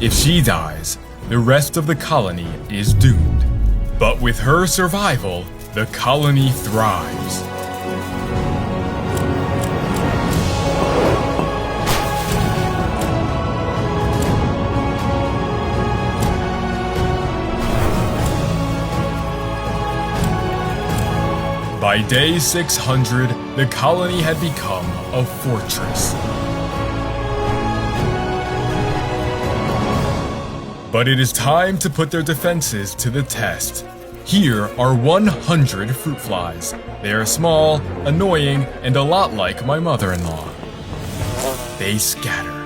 If she dies, the rest of the colony is doomed. But with her survival, the colony thrives. By day 600, the colony had become a fortress. But it is time to put their defenses to the test. Here are 100 fruit flies. They are small, annoying, and a lot like my mother-in-law. They scatter.